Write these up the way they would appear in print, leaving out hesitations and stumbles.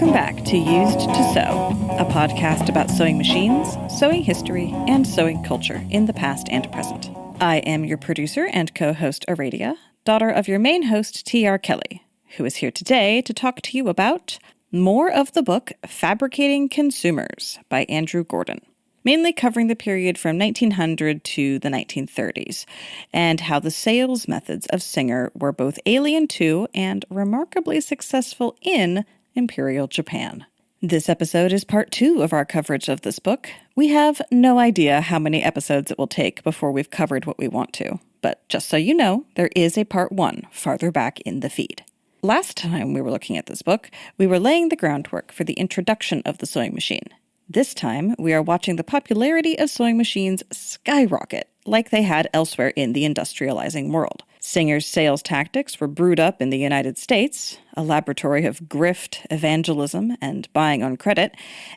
Welcome back to Used to Sew, a podcast about sewing machines, sewing history, and sewing culture in the past and present. I am your producer and co-host Aradia, daughter of your main host T.R. Kelly, who is here today to talk to you about more of the book Fabricating Consumers by Andrew Gordon, mainly covering the period from 1900 to the 1930s, and how the sales methods of Singer were both alien to and remarkably successful in Imperial Japan. This episode is part 2 of our coverage of this book. We have no idea how many episodes it will take before we've covered what we want to, but just so you know, there is a part 1 farther back in the feed. Last time we were looking at this book, we were laying the groundwork for the introduction of the sewing machine. This time, we are watching the popularity of sewing machines skyrocket, like they had elsewhere in the industrializing world. Singer's sales tactics were brewed up in the United States, a laboratory of grift, evangelism, and buying on credit,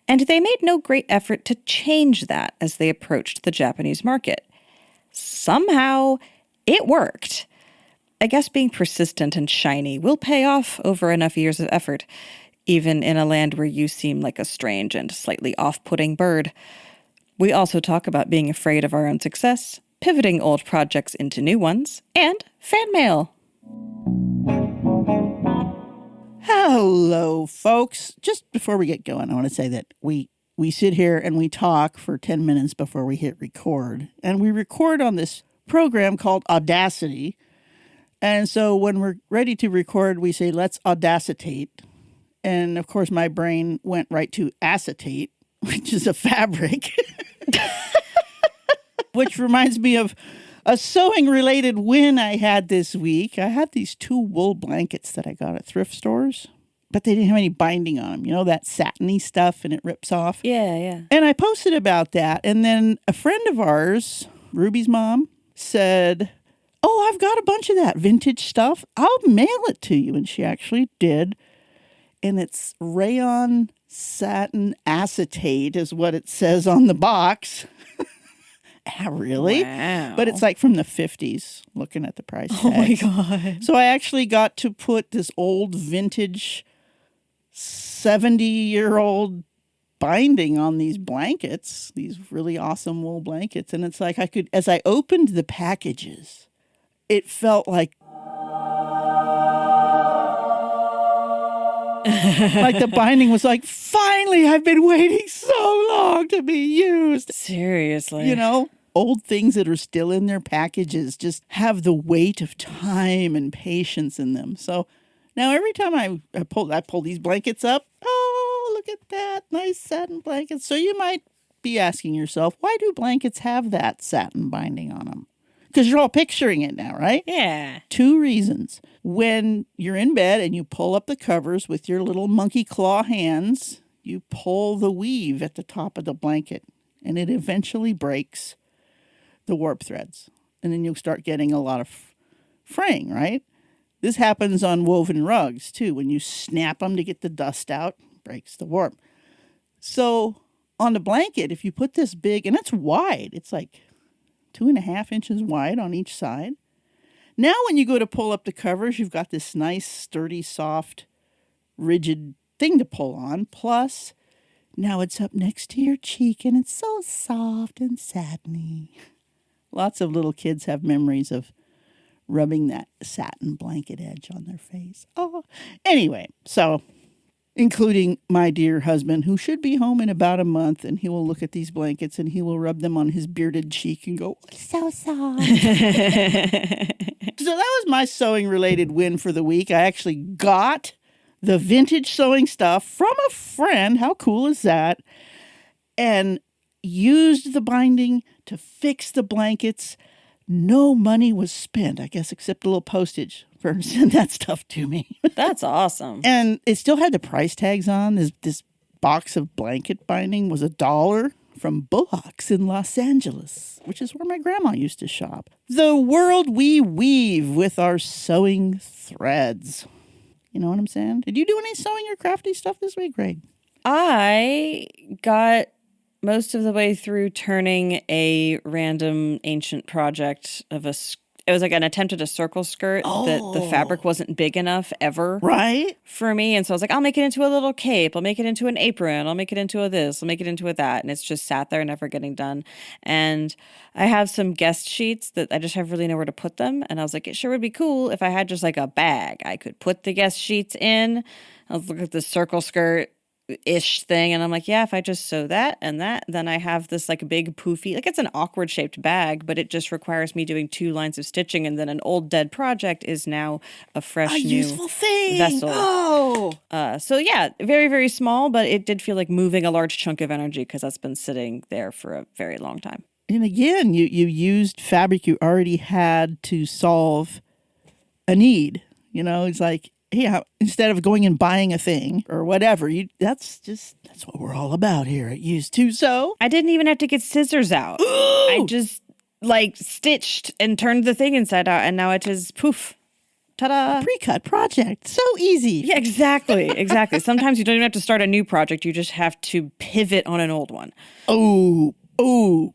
and they made no great effort to change that as they approached the Japanese market. Somehow, it worked. I guess being persistent and shiny will pay off over enough years of effort, even in a land where you seem like a strange and slightly off-putting bird. We also talk about being afraid of our own success, pivoting old projects into new ones, and fan mail. Hello, folks. Just before we get going, I want to say that we sit here and we talk for 10 minutes before we hit record. And we record on this program called Audacity. And so when we're ready to record, we say, let's audacitate. And, of course, my brain went right to acetate, which is a fabric. Which reminds me of a sewing-related win I had this week. I had these 2 wool blankets that I got at thrift stores, but they didn't have any binding on them. You know, that satiny stuff, and it rips off? Yeah. And I posted about that, and then a friend of ours, Ruby's mom, said, oh, I've got a bunch of that vintage stuff. I'll mail it to you. And she actually did. And it's rayon satin acetate is what it says on the box. Really? Wow. But it's like from the 50s, looking at the price tags. Oh my God. So I actually got to put this old vintage 70-year-old binding on these blankets, these really awesome wool blankets. And it's like as I opened the packages, it felt like like the binding was like, finally, I've been waiting so long to be used. Seriously. You know, old things that are still in their packages just have the weight of time and patience in them. So now every time I pull these blankets up, oh, look at that nice satin blanket. So you might be asking yourself, why do blankets have that satin binding on them? Because you're all picturing it now, right? Yeah. 2 reasons. When you're in bed and you pull up the covers with your little monkey claw hands, you pull the weave at the top of the blanket, and it eventually breaks the warp threads. And then you'll start getting a lot of fraying, right? This happens on woven rugs, too. When you snap them to get the dust out, breaks the warp. So on the blanket, if you put this big, and it's wide, it's like 2.5 inches wide on each side. Now when you go to pull up the covers, you've got this nice, sturdy, soft, rigid thing to pull on. Plus, now it's up next to your cheek, and it's so soft and satiny. Lots of little kids have memories of rubbing that satin blanket edge on their face. Oh, anyway, so including my dear husband, who should be home in about a month, and he will look at these blankets and he will rub them on his bearded cheek and go, so soft. So that was my sewing-related win for the week. I actually got the vintage sewing stuff from a friend. How cool is that? And used the binding to fix the blankets. No money was spent, I guess, except a little postage for send that stuff to me. That's awesome. And it still had the price tags on. This box of blanket binding was $1 from Bullocks in Los Angeles, which is where my grandma used to shop. The world we weave with our sewing threads. You know what I'm saying? Did you do any sewing or crafty stuff this week, Greg? I got most of the way through turning a random ancient project of it was like an attempt at a circle skirt that the fabric wasn't big enough ever Right? for me. And so I was like, I'll make it into a little cape. I'll make it into an apron. I'll make it into a this. I'll make it into a that. And it's just sat there never getting done. And I have some guest sheets that I just have really nowhere to put them. And I was like, it sure would be cool if I had just like a bag. I could put the guest sheets in. I was looking at the circle skirt ish thing, and I'm like, yeah, if I just sew that and that, then I have this like big poofy, like it's an awkward shaped bag, but it just requires me doing 2 lines of stitching, and then an old dead project is now a fresh new useful thing. vessel. Oh, So yeah, very, very small, but it did feel like moving a large chunk of energy because that's been sitting there for a very long time. and again, you used fabric you already had to solve a need. It's like, hey, instead of going and buying a thing or whatever, that's what we're all about here at Used to Sew. I didn't even have to get scissors out. I just like stitched and turned the thing inside out, and now it is poof. Ta-da. Pre-cut project. So easy. Yeah, exactly. Sometimes you don't even have to start a new project. You just have to pivot on an old one. Oh,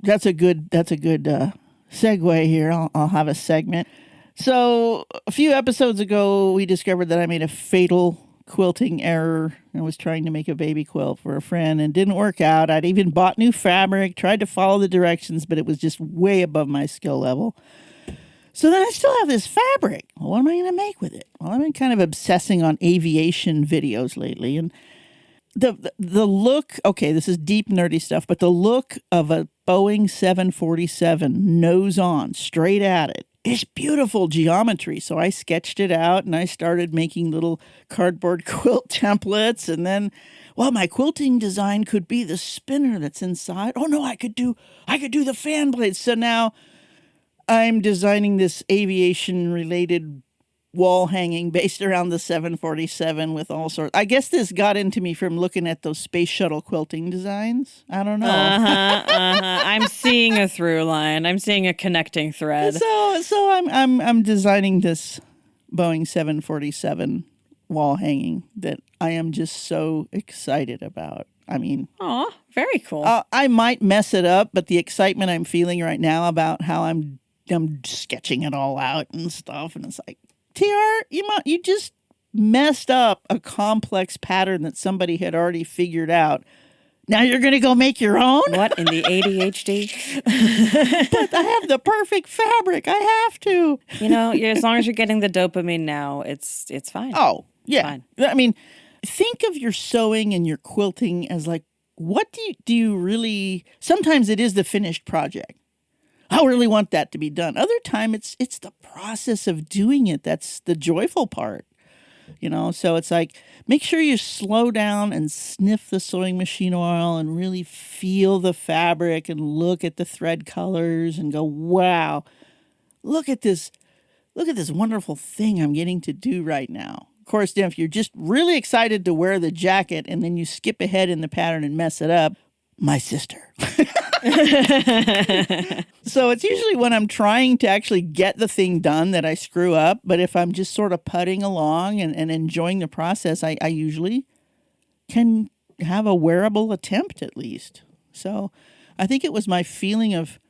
that's a good segue here. I'll have a segment. So a few episodes ago, we discovered that I made a fatal quilting error. I was trying to make a baby quilt for a friend and didn't work out. I'd even bought new fabric, tried to follow the directions, but it was just way above my skill level. So then I still have this fabric. Well, what am I going to make with it? Well, I've been kind of obsessing on aviation videos lately. And the look, okay, this is deep nerdy stuff, but the look of a Boeing 747 nose on, straight at it, is beautiful geometry. So I sketched it out and I started making little cardboard quilt templates. And then, well, my quilting design could be the spinner that's inside. Oh no, I could do the fan blades. So now I'm designing this aviation related wall hanging based around the 747 with all sorts. I guess this got into me from looking at those space shuttle quilting designs. I don't know. I'm seeing a through line. I'm seeing a connecting thread. So I'm designing this Boeing 747 wall hanging that I am just so excited about. I mean, oh, very cool. I might mess it up, but the excitement I'm feeling right now about how I'm sketching it all out and stuff, and it's like, TR, you just messed up a complex pattern that somebody had already figured out. Now you're going to go make your own? What in the ADHD? But I have the perfect fabric. I have to. As long as you're getting the dopamine now, it's fine. Oh, yeah. Fine. I mean, think of your sewing and your quilting as like, what do you really, sometimes it is the finished project. I really want that to be done. Other time it's the process of doing it that's the joyful part. So it's like, make sure you slow down and sniff the sewing machine oil and really feel the fabric and look at the thread colors and go, wow, look at this wonderful thing I'm getting to do right now. Of course, then if you're just really excited to wear the jacket and then you skip ahead in the pattern and mess it up, my sister. So it's usually when I'm trying to actually get the thing done that I screw up. But if I'm just sort of putting along and enjoying the process, I usually can have a wearable attempt at least. So I think it was my feeling of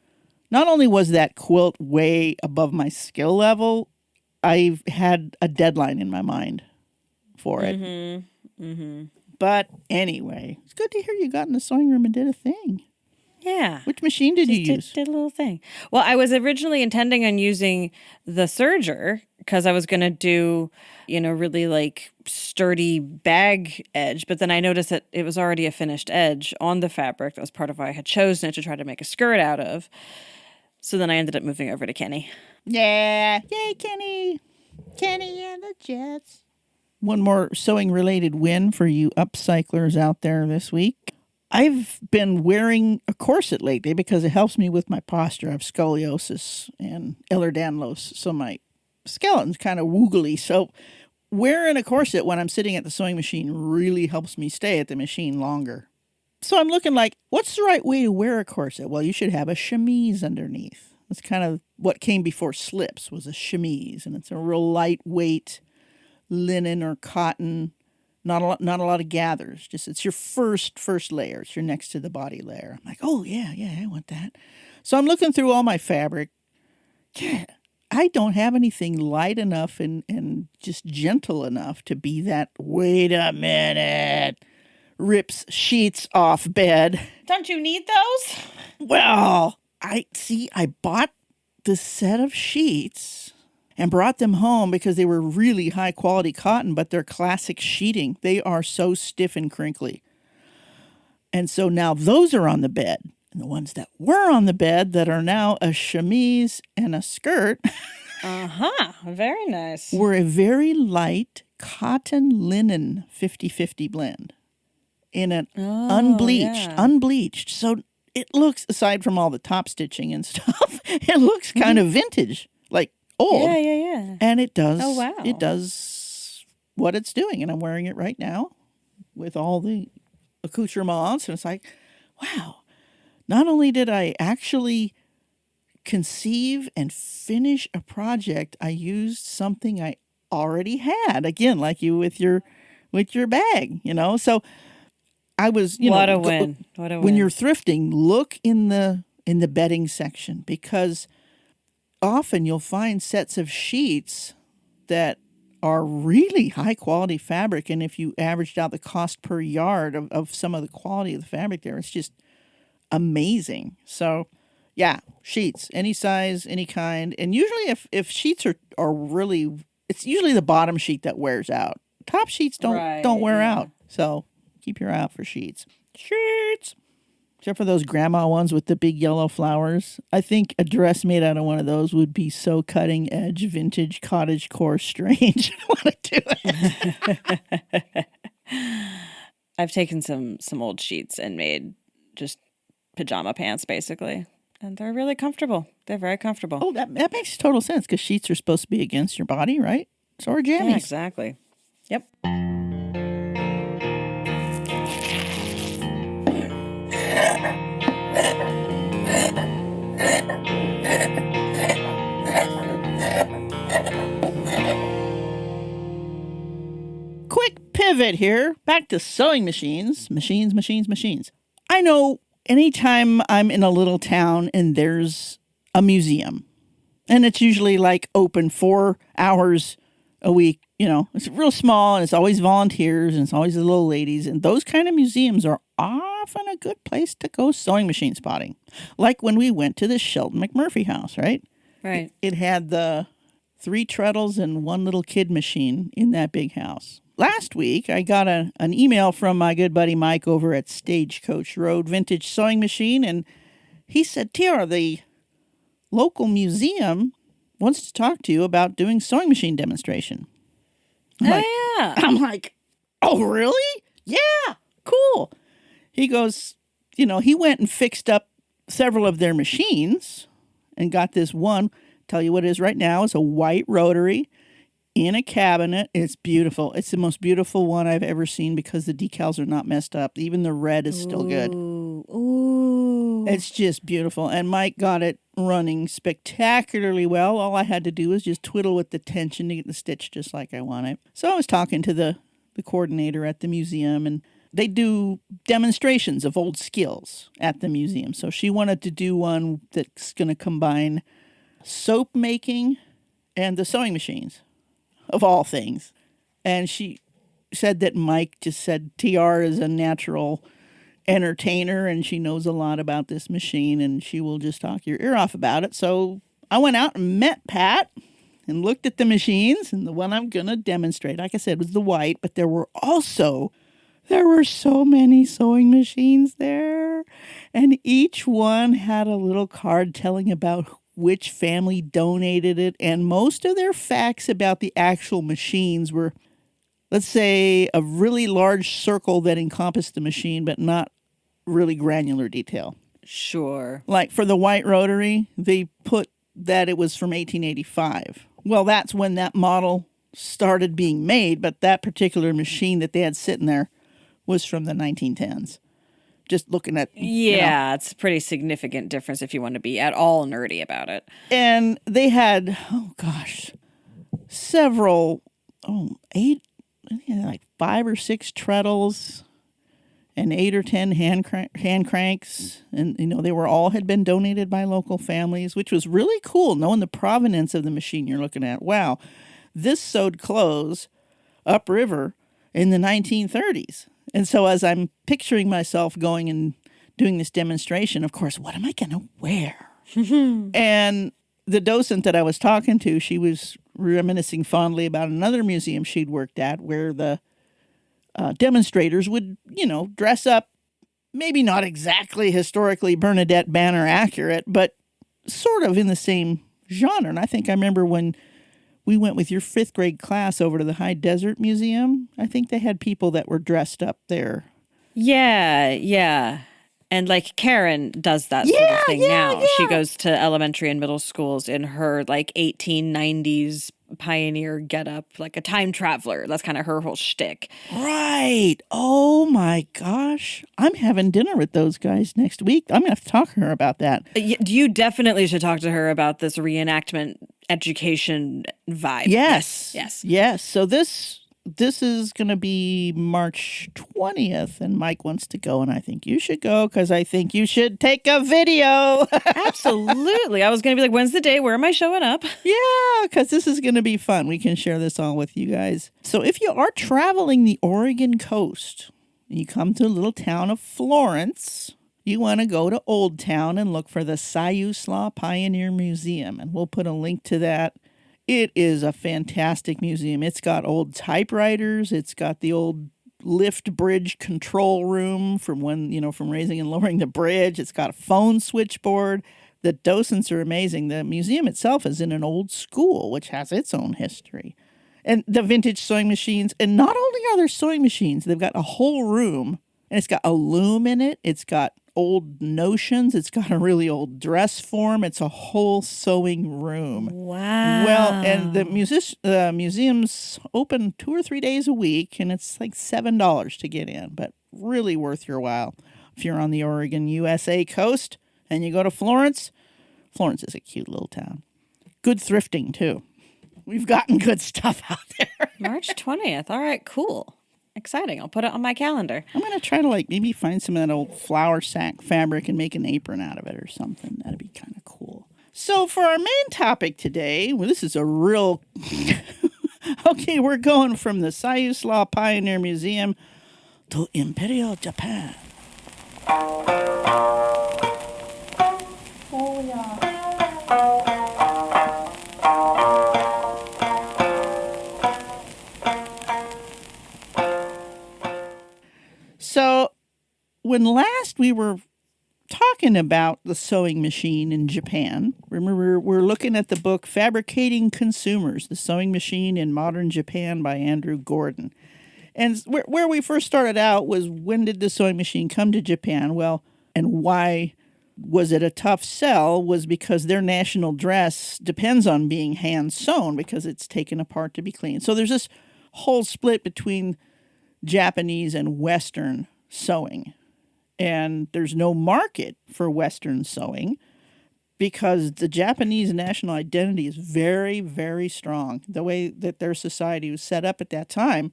not only was that quilt way above my skill level, I've had a deadline in my mind for it. But anyway, it's good to hear you got in the sewing room and did a thing. Yeah. Which machine did you use? Did a little thing. Well, I was originally intending on using the serger because I was going to do, really like sturdy bag edge. But then I noticed that it was already a finished edge on the fabric. That was part of why I had chosen it to try to make a skirt out of. So then I ended up moving over to Kenny. Yeah. Yay, Kenny. Kenny and the Jets. One more sewing related win for you upcyclers out there this week. I've been wearing a corset lately because it helps me with my posture. I have scoliosis and Ehlers-Danlos, so my skeleton's kind of woogly. So wearing a corset when I'm sitting at the sewing machine really helps me stay at the machine longer. So I'm looking like, what's the right way to wear a corset? Well, you should have a chemise underneath. That's kind of what came before slips, was a chemise. And it's a real lightweight linen or cotton. Not a lot of gathers. Just it's your first layer. It's your next to the body layer. I'm like, oh yeah, I want that. So I'm looking through all my fabric. Yeah, I don't have anything light enough and just gentle enough to be that, wait a minute, rips sheets off bed. Don't you need those? Well, I bought the set of sheets and brought them home because they were really high quality cotton, but they're classic sheeting. They are so stiff and crinkly. And so now those are on the bed. And the ones that were on the bed that are now a chemise and a skirt Very nice. were a very light cotton linen 50-50 blend in an unbleached. So it looks, aside from all the top stitching and stuff, it looks kind of vintage, like old. Yeah. And it does. Oh, wow. It does what it's doing. And I'm wearing it right now with all the accoutrements. And it's like, wow. Not only did I actually conceive and finish a project, I used something I already had. Again, like you with your bag, So I was, What a win. What a win. When you're thrifting, look in the bedding section, because often you'll find sets of sheets that are really high quality fabric, and if you averaged out the cost per yard of some of the quality of the fabric there, it's just amazing. So yeah, sheets, any size, any kind. And usually if sheets are really, it's usually the bottom sheet that wears out. Top sheets don't wear out. So keep your eye out for sheets. Sheets. Except for those grandma ones with the big yellow flowers. I think a dress made out of one of those would be so cutting edge, vintage, cottagecore strange. I want to do it. I've taken some old sheets and made just pajama pants, basically. And they're really comfortable. They're very comfortable. Oh, that makes total sense, because sheets are supposed to be against your body, right? So are jammies. Yeah, exactly. Yep. Quick pivot here. Back to sewing machines. Machines. I know anytime I'm in a little town and there's a museum, and it's usually like open 4 hours a week, it's real small, and it's always volunteers, and it's always the little ladies, and those kind of museums are often a good place to go sewing machine spotting. Like when we went to the Sheldon McMurphy house, right? Right. It had the 3 treadles and 1 little kid machine in that big house. Last week, I got an email from my good buddy Mike over at Stagecoach Road Vintage Sewing Machine, and he said, Tiara, the local museum wants to talk to you about doing sewing machine demonstration. I'm like, oh, really? Yeah, cool. He goes, he went and fixed up several of their machines and got this one. Tell you what it is right now. It's a white rotary in a cabinet. It's beautiful. It's the most beautiful one I've ever seen because the decals are not messed up. Even the red is still good. Ooh. It's just beautiful. And Mike got it running spectacularly well. All I had to do was just twiddle with the tension to get the stitch just like I want it. So I was talking to the coordinator at the museum, and they do demonstrations of old skills at the museum. So she wanted to do one that's going to combine soap making and the sewing machines, of all things. And she said that Mike just said TR is a natural entertainer, and she knows a lot about this machine, and she will just talk your ear off about it. So I went out and met Pat and looked at the machines, and the one I'm going to demonstrate, like I said, was the white, but there were so many sewing machines there, and each one had a little card telling about which family donated it, and most of their facts about the actual machines were, let's say, a really large circle that encompassed the machine, but not really granular detail. Sure. Like for the white rotary, they put that it was from 1885. Well, that's when that model started being made, but that particular machine that they had sitting there was from the 1910s. Just looking at... Yeah, it's a pretty significant difference if you want to be at all nerdy about it. And they had, several, 8, like 5 or 6 treadles. and 8 or 10 hand cranks. And, they had been donated by local families, which was really cool, knowing the provenance of the machine you're looking at. Wow, this sewed clothes upriver in the 1930s. And so as I'm picturing myself going and doing this demonstration, of course, what am I going to wear? And the docent that I was talking to, she was reminiscing fondly about another museum she'd worked at where the demonstrators would, dress up, maybe not exactly historically Bernadette Banner accurate, but sort of in the same genre. And I think I remember when we went with your 5th grade class over to the High Desert Museum, I think they had people that were dressed up there. Yeah. And like Karen does that sort of thing now. Yeah. She goes to elementary and middle schools in her like 1890s pioneer getup, like a time traveler. That's kind of her whole shtick. Right. Oh my gosh. I'm having dinner with those guys next week. I'm going to have to talk to her about that. You definitely should talk to her about this reenactment education vibe. Yes. So this is going to be March 20th, and Mike wants to go, and I think you should go because I think you should take a video. Absolutely. I was going to be like, when's the day? Where am I showing up? Yeah, because this is going to be fun. We can share this all with you guys. So if you are traveling the Oregon coast, and you come to a little town of Florence, you want to go to Old Town and look for the Siuslaw Pioneer Museum, and we'll put a link to that. It is a fantastic museum. It's got old typewriters. It's got the old lift bridge control room from from raising and lowering the bridge. It's got a phone switchboard. The docents are amazing. The museum itself is in an old school, which has its own history. And the vintage sewing machines. And not only are there sewing machines, they've got a whole room, and it's got a loom in it. It's got old notions. It's got a really old dress form. It's a whole sewing room. Wow. Well, and the museum's open 2 or 3 days a week, and it's like $7 to get in, but really worth your while. If you're on the Oregon, USA coast, and you go to Florence, Florence is a cute little town. Good thrifting, too. We've gotten good stuff out there. March 20th. All right, cool. Exciting. I'll put it on my calendar. I'm going to try to maybe find some of that old flour sack fabric and make an apron out of it or something. That'd be kind of cool. So for our main topic today, this is a real... Okay, we're going from the Siuslaw Pioneer Museum to Imperial Japan. Oh, yeah. So when last we were talking about the sewing machine in Japan, remember we're looking at the book Fabricating Consumers, The Sewing Machine in Modern Japan by Andrew Gordon. And where we first started out was, when did the sewing machine come to Japan? Well, and why was it a tough sell? Was because their national dress depends on being hand sewn because it's taken apart to be cleaned. So there's this whole split between Japanese and Western sewing. And there's no market for Western sewing because the Japanese national identity is very, very strong. The way that their society was set up at that time,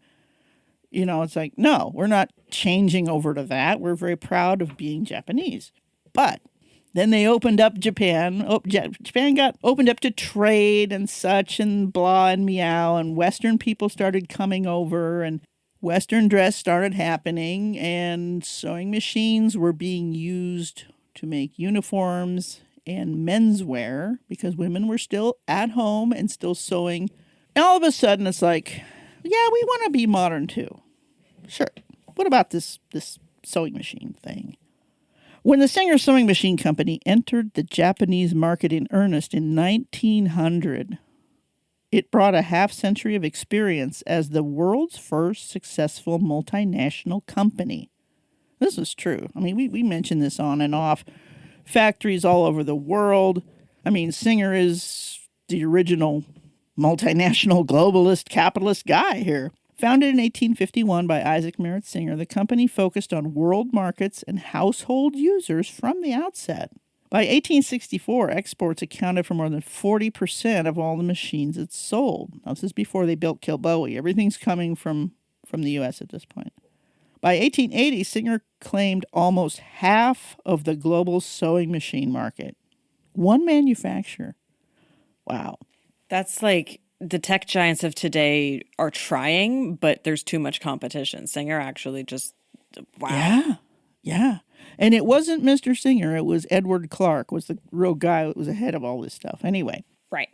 it's like, no, we're not changing over to that. We're very proud of being Japanese. But then they opened up Japan. Japan got opened up to trade and such and blah and meow, and Western people started coming over, and Western dress started happening, and sewing machines were being used to make uniforms and menswear because women were still at home and still sewing. And all of a sudden, it's like, yeah, we want to be modern too. Sure. What about this sewing machine thing? When the Singer Sewing Machine Company entered the Japanese market in earnest in 1900, it brought a half-century of experience as the world's first successful multinational company. This is true. I mean, we mentioned this on and off. Factories all over the world. I mean, Singer is the original multinational globalist capitalist guy here. Founded in 1851 by Isaac Merritt Singer, the company focused on world markets and household users from the outset. By 1864, exports accounted for more than 40% of all the machines it sold. Now, this is before they built Kilbowie. Everything's coming from the U.S. at this point. By 1880, Singer claimed almost half of the global sewing machine market. One manufacturer. Wow. That's like the tech giants of today are trying, but there's too much competition. Singer actually just, wow. Yeah. Yeah. And it wasn't Mr. Singer. It was Edward Clark was the real guy that was ahead of all this stuff. Anyway. Right.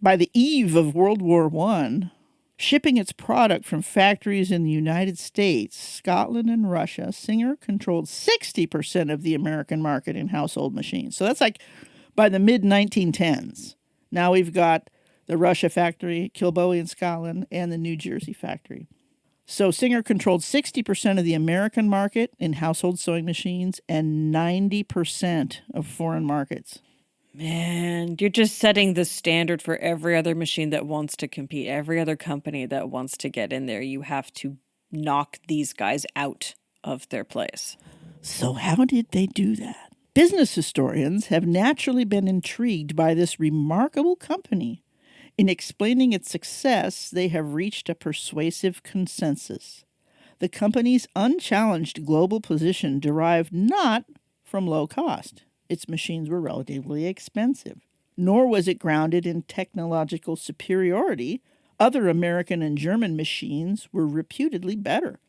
By the eve of World War I, shipping its product from factories in the United States, Scotland, and Russia, Singer controlled 60% of the American market in household machines. So that's like by the mid-1910s. Now we've got the Russia factory, Kilbowie in Scotland, and the New Jersey factory. So Singer controlled 60% of the American market in household sewing machines and 90% of foreign markets. Man, you're just setting the standard for every other machine that wants to compete, every other company that wants to get in there. You have to knock these guys out of their place. So how did they do that? Business historians have naturally been intrigued by this remarkable company. In explaining its success, they have reached a persuasive consensus. The company's unchallenged global position derived not from low cost. Its machines were relatively expensive. Nor was it grounded in technological superiority. Other American and German machines were reputedly better.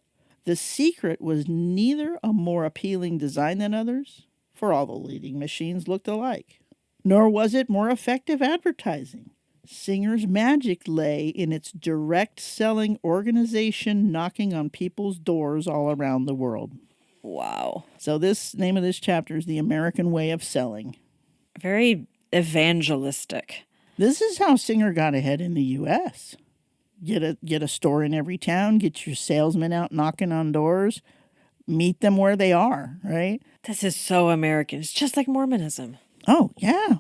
The secret was neither a more appealing design than others, for all the leading machines looked alike, nor was it more effective advertising. Singer's magic lay in its direct selling organization knocking on people's doors all around the world. Wow. So this name of this chapter is The American Way of Selling. Very evangelistic. This is how Singer got ahead in the U.S. Get a store in every town, get your salesmen out knocking on doors, meet them where they are, right? This is so American. It's just like Mormonism. Oh, yeah.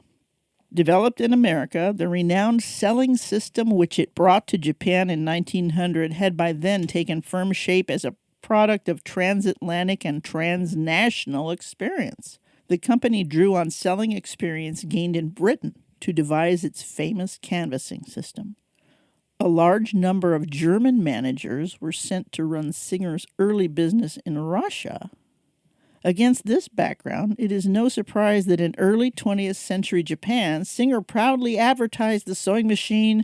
Developed in America, the renowned selling system which it brought to Japan in 1900 had by then taken firm shape as a product of transatlantic and transnational experience. The company drew on selling experience gained in Britain to devise its famous canvassing system. A large number of German managers were sent to run Singer's early business in Russia. Against this background, it is no surprise that in early 20th century Japan, Singer proudly advertised the sewing machine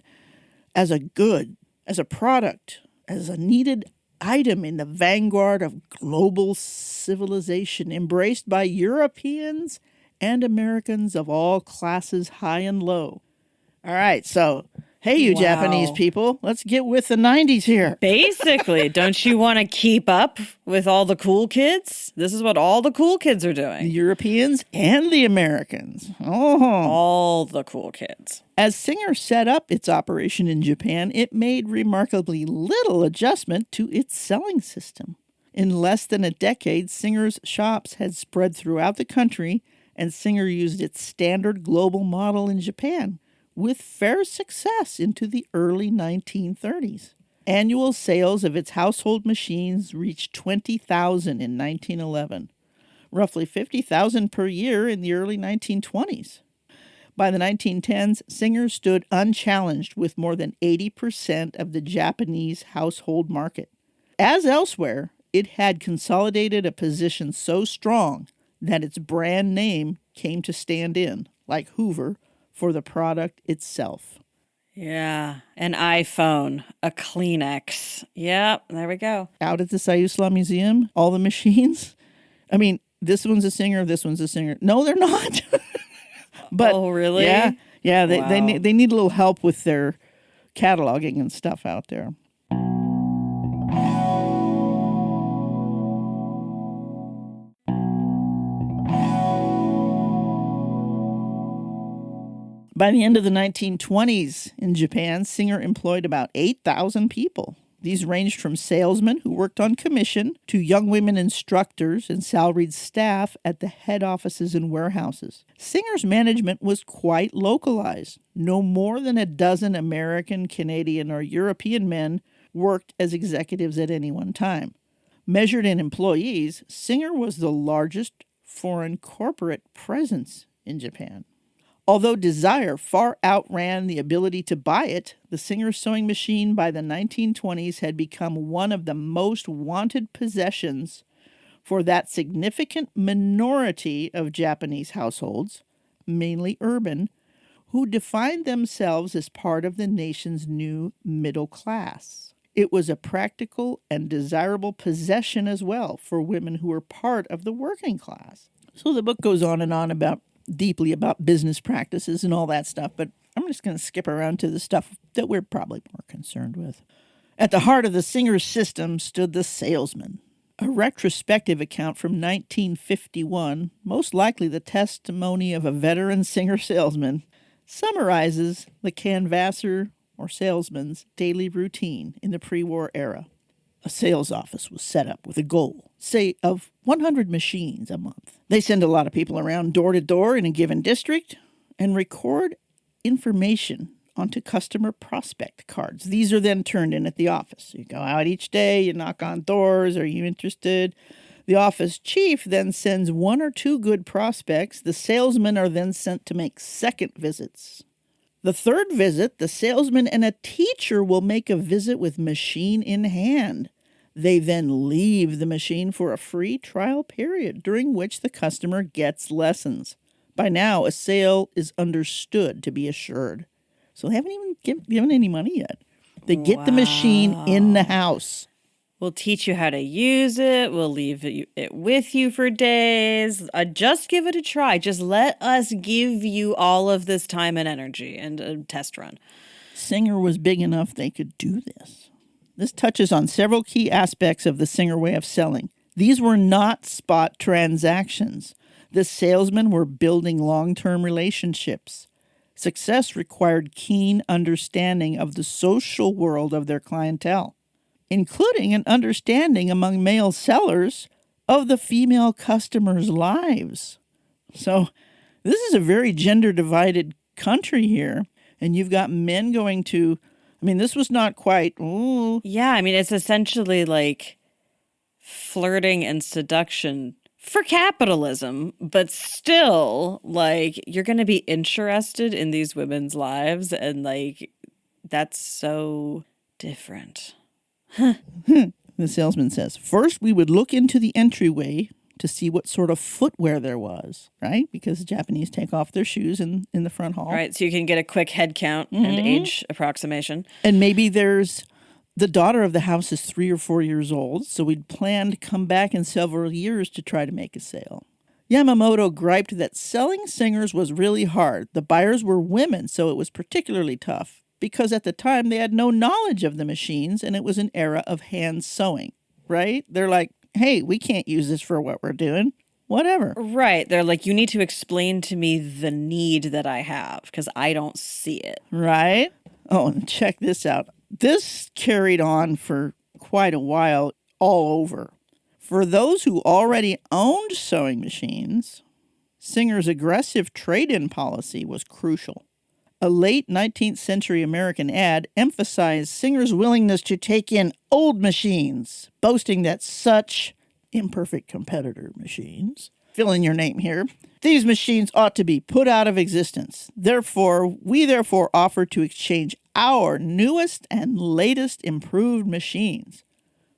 as a good, as a product, as a needed item in the vanguard of global civilization, embraced by Europeans and Americans of all classes, high and low. All right, so hey, you Wow. Japanese people, let's get with the 90s here. Basically, don't you want to keep up with all the cool kids? This is what all the cool kids are The doing. Europeans and the Americans. Oh. All the cool kids. As Singer set up its operation in Japan, it made remarkably little adjustment to its selling system. In less than a decade, Singer's shops had spread throughout the country, and Singer used its standard global model in Japan with fair success into the early 1930s. Annual sales of its household machines reached 20,000 in 1911, roughly 50,000 per year in the early 1920s. By the 1910s, Singer stood unchallenged with more than 80% of the Japanese household market. As elsewhere, it had consolidated a position so strong that its brand name came to stand in, like Hoover, for the product itself. Yeah, an iPhone, a Kleenex. Yep, there we go. Out at the Sayusla Museum, all the machines. I mean, this one's a Singer, this one's a Singer. No, they're not. But oh, really? Yeah. They Wow. need a little help with their cataloging and stuff out there. By the end of the 1920s in Japan, Singer employed about 8,000 people. These ranged from salesmen who worked on commission to young women instructors and salaried staff at the head offices and warehouses. Singer's management was quite localized. No more than a dozen American, Canadian, or European men worked as executives at any one time. Measured in employees, Singer was the largest foreign corporate presence in Japan. Although desire far outran the ability to buy it, the Singer sewing machine by the 1920s had become one of the most wanted possessions for that significant minority of Japanese households, mainly urban, who defined themselves as part of the nation's new middle class. It was a practical and desirable possession as well for women who were part of the working class. So the book goes on and on deeply about business practices and all that stuff, but I'm just going to skip around to the stuff that we're probably more concerned with. At the heart of the Singer system stood the salesman. A retrospective account from 1951, most likely the testimony of a veteran Singer salesman, summarizes the canvasser or salesman's daily routine in the pre-war era. A sales office was set up with a goal, say, of 100 machines a month. They send a lot of people around door to door in a given district and record information onto customer prospect cards. These are then turned in at the office. You go out each day, you knock on doors, are you interested? The office chief then sends one or two good prospects. The salesmen are then sent to make second visits. The third visit, the salesman and a teacher will make a visit with machine in hand. They then leave the machine for a free trial period during which the customer gets lessons. By now, a sale is understood to be assured. So they haven't even given any money yet. They get the machine in the house. We'll teach you how to use it. We'll leave it with you for days. Just give it a try. Just let us give you all of this time and energy and a test run. Singer was big enough they could do this. This touches on several key aspects of the Singer way of selling. These were not spot transactions. The salesmen were building long-term relationships. Success required keen understanding of the social world of their clientele, including an understanding among male sellers of the female customers' lives. So this is a very gender-divided country here, and you've got men going to, this was not quite, ooh. Yeah, it's essentially like flirting and seduction for capitalism, but still, like, you're going to be interested in these women's lives, and, like, that's so different. The salesman says, first we would look into the entryway to see what sort of footwear there was, right? Because the Japanese take off their shoes in the front hall. Right, so you can get a quick head count and age approximation. And maybe the daughter of the house is 3 or 4 years old, so we'd plan to come back in several years to try to make a sale. Yamamoto griped that selling Singers was really hard. The buyers were women, so it was particularly tough, because at the time they had no knowledge of the machines, and it was an era of hand sewing, right? They're like, hey, we can't use this for what we're doing. Whatever. Right. They're like, you need to explain to me the need that I have, because I don't see it. Right? Oh, and check this out. This carried on for quite a while all over. For those who already owned sewing machines, Singer's aggressive trade-in policy was crucial. A late 19th century American ad emphasized Singer's willingness to take in old machines, boasting that such imperfect competitor machines, fill in your name here, these machines ought to be put out of existence. We offer to exchange our newest and latest improved machines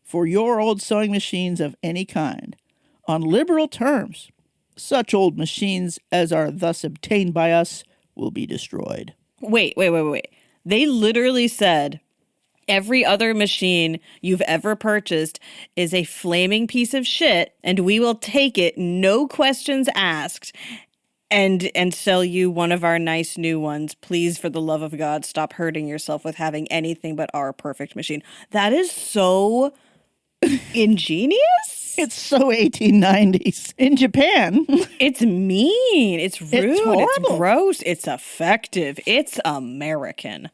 for your old sewing machines of any kind, on liberal terms. Such old machines as are thus obtained by us will be destroyed. Wait. They literally said, every other machine you've ever purchased is a flaming piece of shit, and we will take it, no questions asked, and sell you one of our nice new ones. Please, for the love of God, stop hurting yourself with having anything but our perfect machine. That is so ingenious. It's so 1890s. In Japan. It's mean. It's rude. It's horrible. It's gross. It's effective. It's American.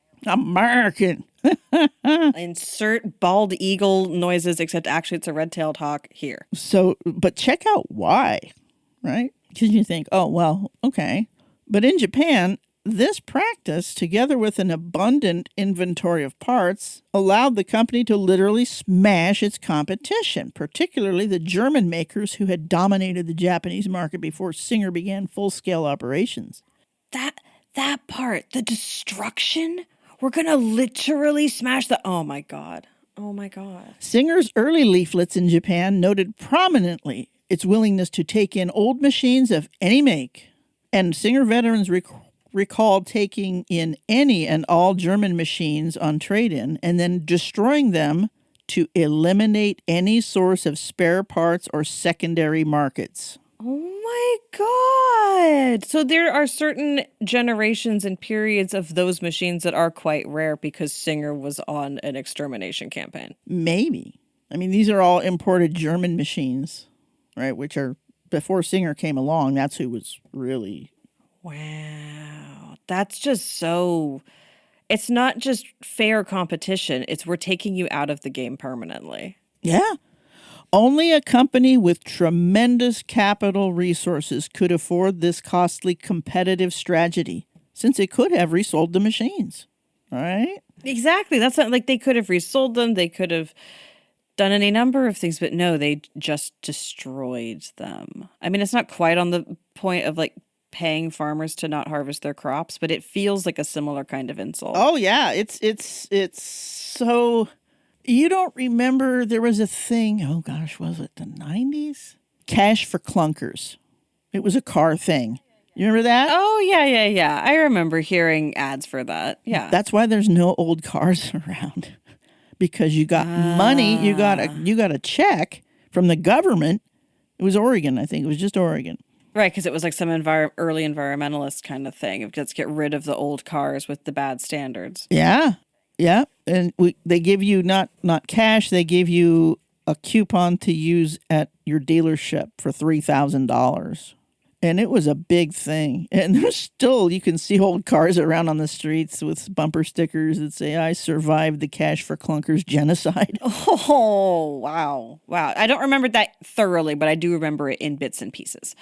Insert bald eagle noises, except actually it's a red-tailed hawk here. So, but check out why, right? Because you think, oh, well, okay. But in Japan, this practice, together with an abundant inventory of parts, allowed the company to literally smash its competition, particularly the German makers who had dominated the Japanese market before Singer began full-scale operations. that part, the destruction, we're going to literally smash the, oh my God. Oh my God. Singer's early leaflets in Japan noted prominently its willingness to take in old machines of any make. And Singer veterans recalled taking in any and all German machines on trade-in and then destroying them to eliminate any source of spare parts or secondary markets. Oh my God. So there are certain generations and periods of those machines that are quite rare because Singer was on an extermination campaign. Maybe. I mean, these are all imported German machines, right? Which are, before Singer came along, that's who was really... Wow. That's just so... It's not just fair competition. It's we're taking you out of the game permanently. Yeah. Only a company with tremendous capital resources could afford this costly competitive strategy, since it could have resold the machines, right? Exactly. That's not like they could have resold them. They could have done any number of things, but no, they just destroyed them. I mean, it's not quite on the point of like paying farmers to not harvest their crops, but it feels like a similar kind of insult. Oh yeah, it's so... You don't remember there was a thing, oh gosh, was it the 90s? Cash for clunkers. It was a car thing. You remember that? Oh, yeah. I remember hearing ads for that. Yeah. That's why there's no old cars around. Because you got money, you got a check from the government. It was Oregon, I think. It was just Oregon. Right, because it was like some early environmentalist kind of thing. Let's get rid of the old cars with the bad standards. Yeah. Yeah, and they give you not cash, they give you a coupon to use at your dealership for $3,000. And it was a big thing. And there's still, you can see old cars around on the streets with bumper stickers that say, I survived the Cash for Clunkers genocide. Oh, wow. I don't remember that thoroughly, but I do remember it in bits and pieces.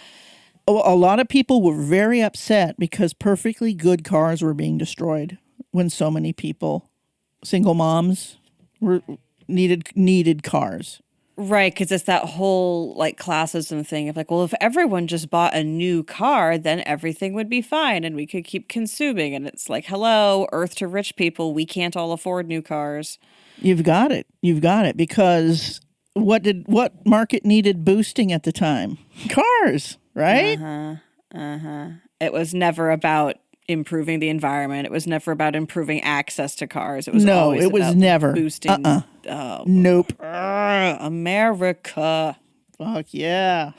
A lot of people were very upset because perfectly good cars were being destroyed when so many people... Single moms needed cars. Right, because it's that whole like classism thing of like, well, if everyone just bought a new car, then everything would be fine and we could keep consuming. And it's like, hello, earth to rich people, we can't all afford new cars. You've got it. Because what market needed boosting at the time? Cars, right? It was never about improving the environment. It was never about improving access to cars. It was always about never boosting. Oh, nope. America. Fuck yeah.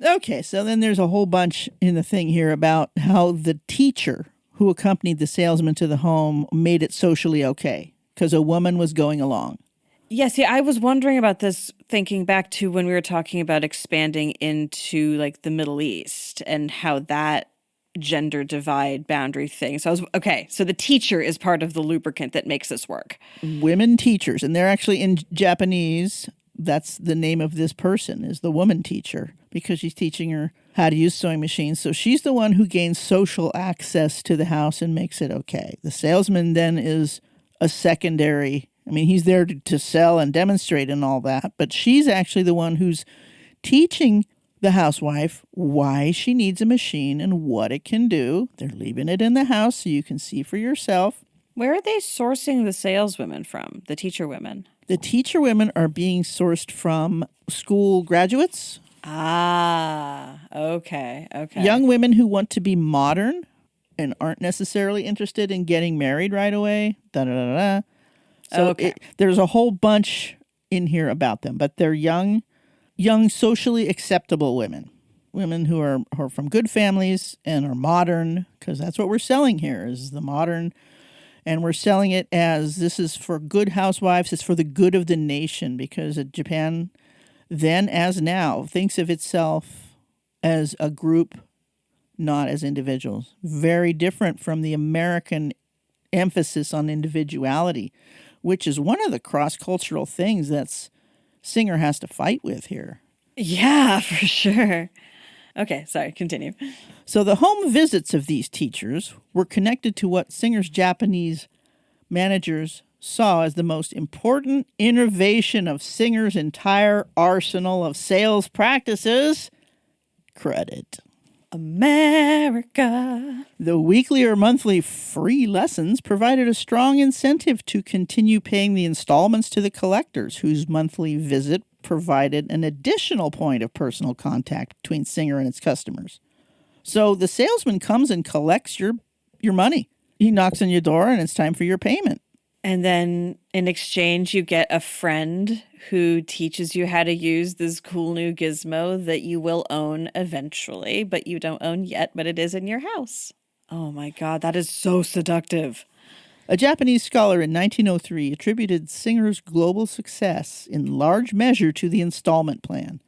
Okay, so then there's a whole bunch in the thing here about how the teacher who accompanied the salesman to the home made it socially okay because a woman was going along. Yeah, see, I was wondering about this thinking back to when we were talking about expanding into like the Middle East and how that gender divide boundary thing. So so the teacher is part of the lubricant that makes this work. Women teachers, and they're actually in Japanese. That's the name of this person, is the woman teacher, because she's teaching her how to use sewing machines. So she's the one who gains social access to the house and makes it okay. The salesman then is a secondary. I mean, he's there to sell and demonstrate and all that, but she's actually the one who's teaching the housewife why she needs a machine and what it can do. They're leaving it in the house so you can see for yourself. Where are they sourcing the saleswomen from, the teacher women? The teacher women are being sourced from school graduates. Ah, okay. Young women who want to be modern and aren't necessarily interested in getting married right away. So there's a whole bunch in here about them, but they're young, socially acceptable women who are from good families and are modern, because that's what we're selling here is the modern. And we're selling it as this is for good housewives. It's for the good of the nation, because Japan, then as now, thinks of itself as a group, not as individuals. Very different from the American emphasis on individuality, which is one of the cross-cultural things that Singer has to fight with here. Yeah, for sure. Okay, sorry, continue. So the home visits of these teachers were connected to what Singer's Japanese managers saw as the most important innovation of Singer's entire arsenal of sales practices: credit. America. The weekly or monthly free lessons provided a strong incentive to continue paying the installments to the collectors, whose monthly visit provided an additional point of personal contact between Singer and its customers. So the salesman comes and collects your money. He knocks on your door and it's time for your payment. And then in exchange, you get a friend who teaches you how to use this cool new gizmo that you will own eventually, but you don't own yet, but it is in your house. Oh my God, that is so seductive. A Japanese scholar in 1903 attributed Singer's global success in large measure to the installment plan.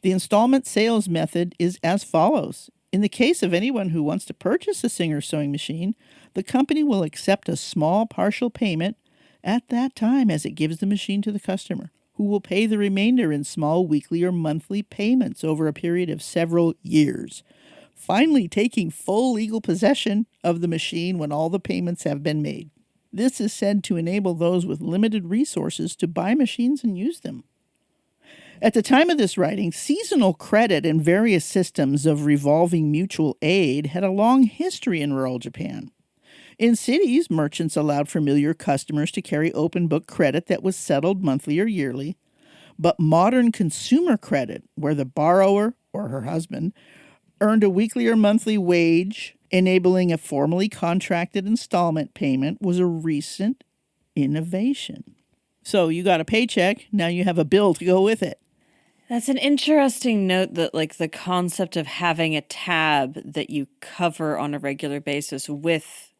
The installment sales method is as follows. In the case of anyone who wants to purchase a Singer sewing machine, the company will accept a small partial payment at that time as it gives the machine to the customer, who will pay the remainder in small weekly or monthly payments over a period of several years, finally taking full legal possession of the machine when all the payments have been made. This is said to enable those with limited resources to buy machines and use them. At the time of this writing, seasonal credit and various systems of revolving mutual aid had a long history in rural Japan. In cities, merchants allowed familiar customers to carry open book credit that was settled monthly or yearly, but modern consumer credit, where the borrower, or her husband, earned a weekly or monthly wage, enabling a formally contracted installment payment, was a recent innovation. So you got a paycheck, now you have a bill to go with it. That's an interesting note that, like, the concept of having a tab that you cover on a regular basis with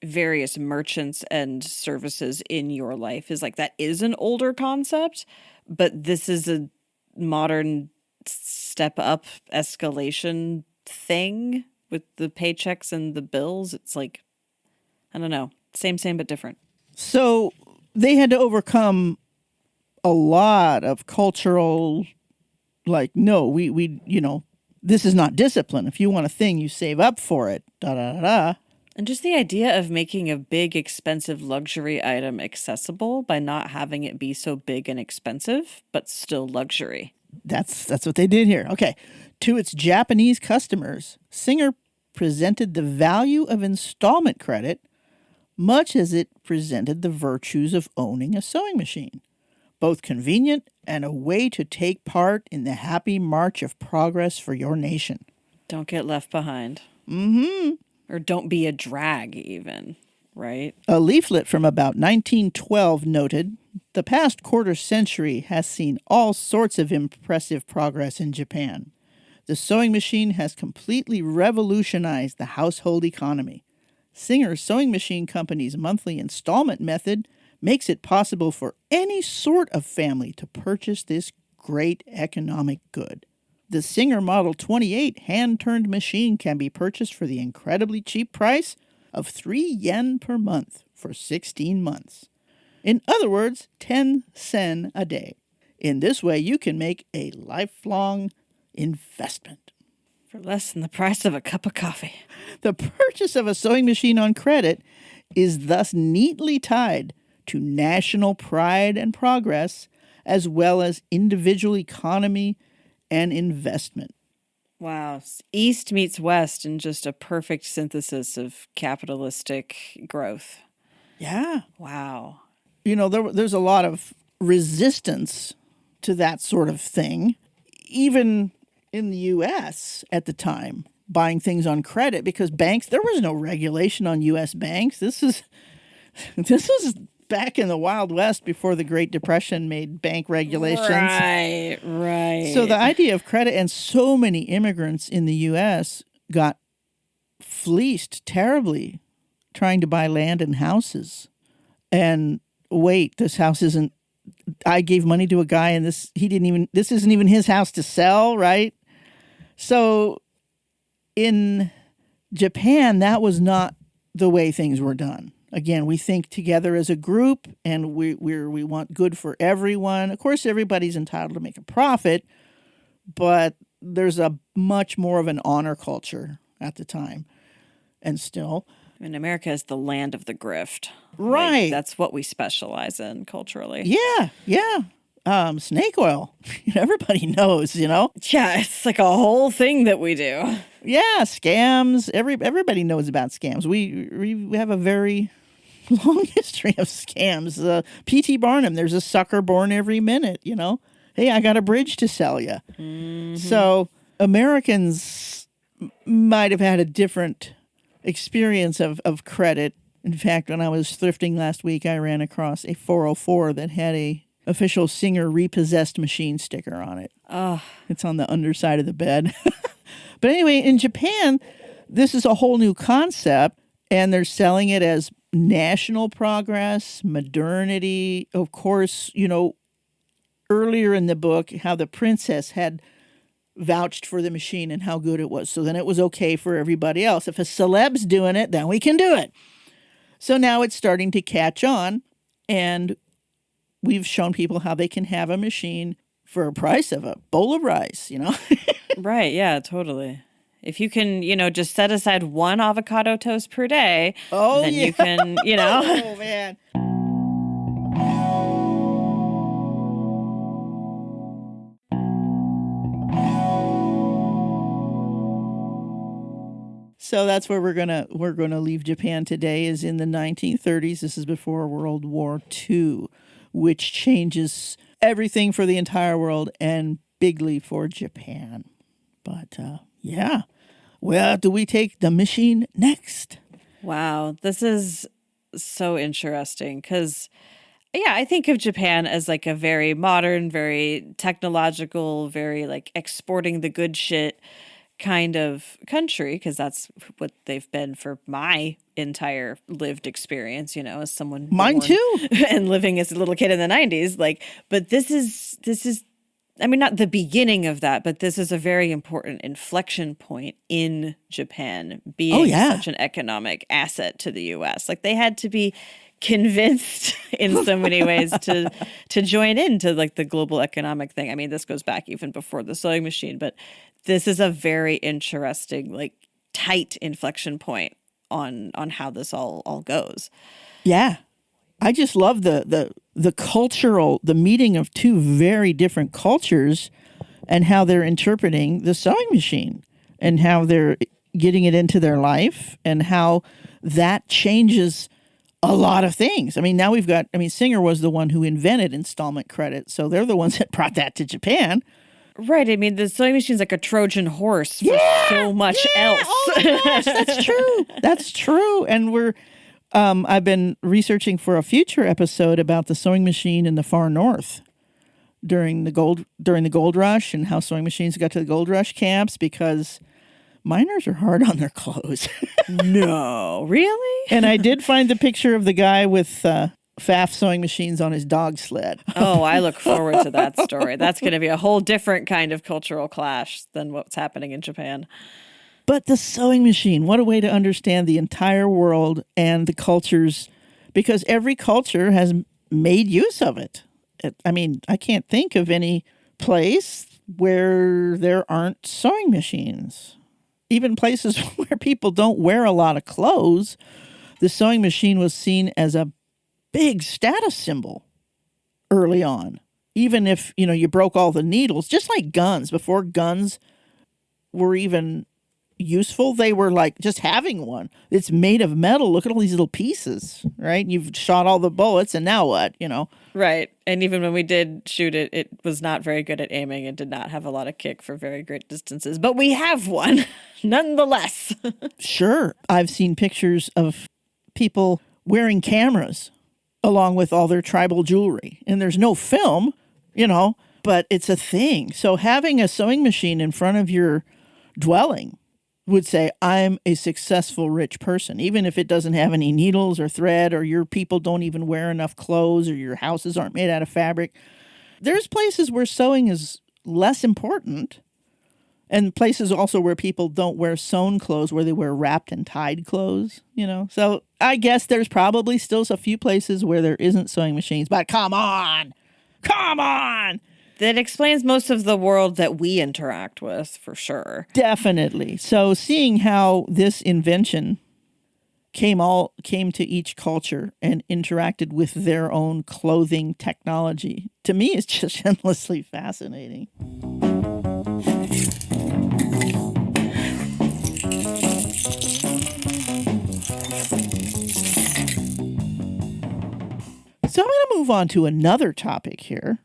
various merchants and services in your life is like, that is an older concept, but this is a modern step up escalation thing with the paychecks and the bills. It's like, I don't know, same but different. So they had to overcome a lot of cultural, like, no, we this is not discipline. If you want a thing, you save up for it, da-da-da-da. And just the idea of making a big, expensive luxury item accessible by not having it be so big and expensive, but still luxury. That's what they did here. Okay. To its Japanese customers, Singer presented the value of installment credit much as it presented the virtues of owning a sewing machine, both convenient and a way to take part in the happy march of progress for your nation. Don't get left behind. Mm-hmm. Or don't be a drag even, right? A leaflet from about 1912 noted, "The past quarter century has seen all sorts of impressive progress in Japan. The sewing machine has completely revolutionized the household economy. Singer Sewing Machine Company's monthly installment method makes it possible for any sort of family to purchase this great economic good. The Singer Model 28 hand-turned machine can be purchased for the incredibly cheap price of 3 yen per month for 16 months. In other words, 10 sen a day. In this way, you can make a lifelong investment." For less than the price of a cup of coffee. The purchase of a sewing machine on credit is thus neatly tied to national pride and progress, as well as individual economy and investment. Wow. East meets West in just a perfect synthesis of capitalistic growth. Yeah. Wow. There's a lot of resistance to that sort of thing, even in the U.S. at the time, buying things on credit, because banks, there was no regulation on U.S. banks. This was back in the Wild West before the Great Depression made bank regulations. Right. So the idea of credit, and so many immigrants in the U.S. got fleeced terribly trying to buy land and houses. And wait, this house isn't, I gave money to a guy and this isn't even his house to sell, right? So in Japan, that was not the way things were done. Again, we think together as a group, and we want good for everyone. Of course, everybody's entitled to make a profit, but there's a much more of an honor culture at the time, and still. I mean, America is the land of the grift. Right. Like, that's what we specialize in culturally. Yeah. Snake oil. Everybody knows, Yeah, it's like a whole thing that we do. Yeah, scams. Everybody knows about scams. We have a very long history of scams. P.T. Barnum, there's a sucker born every minute, Hey, I got a bridge to sell you. Mm-hmm. So Americans might have had a different experience of credit. In fact, when I was thrifting last week, I ran across a 404 that had a official Singer repossessed machine sticker on it. Oh. It's on the underside of the bed. But anyway, in Japan, this is a whole new concept, and they're selling it as national progress, modernity. Of course, earlier in the book, how the princess had vouched for the machine and how good it was. So then it was okay for everybody else. If a celeb's doing it, then we can do it. So now it's starting to catch on, and we've shown people how they can have a machine for a price of a bowl of rice, Right, yeah, totally. If you can, just set aside one avocado toast per day, then you can, Oh, man. So that's where we're gonna leave Japan today, is in the 1930s. This is before World War II, which changes everything for the entire world and bigly for Japan. But yeah, where do we take the machine next? Wow, this is so interesting because, yeah, I think of Japan as like a very modern, very technological, very like exporting the good shit kind of country, because that's what they've been for my entire lived experience, as someone mine too, and living as a little kid in the 90s. Like, but this is I mean, not the beginning of that, but this is a very important inflection point in Japan being such an economic asset to the US. Like, they had to be convinced in so many ways to join into like the global economic thing. I mean, this goes back even before the sewing machine, but this is a very interesting, like, tight inflection point on how this all goes. Yeah. I just love the cultural, the meeting of two very different cultures and how they're interpreting the sewing machine and how they're getting it into their life and how that changes a lot of things. I mean, now Singer was the one who invented installment credit, so they're the ones that brought that to Japan. Right. I mean, the sewing machine's like a Trojan horse for so much else. Oh my gosh, that's true. That's true. And I've been researching for a future episode about the sewing machine in the far north during the gold rush and how sewing machines got to the gold rush camps, because miners are hard on their clothes. No, really? And I did find the picture of the guy with Pfaff sewing machines on his dog sled. Oh, I look forward to that story. That's going to be a whole different kind of cultural clash than what's happening in Japan. But the sewing machine, what a way to understand the entire world and the cultures, because every culture has made use of it. I mean, I can't think of any place where there aren't sewing machines. Even places where people don't wear a lot of clothes, the sewing machine was seen as a big status symbol early on. Even if, you broke all the needles, just like guns. Before guns were even useful, they were like just having one. It's made of metal. Look at all these little pieces, right? You've shot all the bullets, and now what, Right. And even when we did shoot it, it was not very good at aiming and did not have a lot of kick for very great distances. But we have one, nonetheless. Sure. I've seen pictures of people wearing cameras along with all their tribal jewelry. And there's no film, but it's a thing. So having a sewing machine in front of your dwelling would say, I'm a successful rich person, even if it doesn't have any needles or thread, or your people don't even wear enough clothes, or your houses aren't made out of fabric. There's places where sewing is less important, and places also where people don't wear sewn clothes, where they wear wrapped and tied clothes, So I guess there's probably still a few places where there isn't sewing machines, but come on. That explains most of the world that we interact with, for sure. Definitely. So seeing how this invention came to each culture and interacted with their own clothing technology, to me is just endlessly fascinating. So I'm going to move on to another topic here.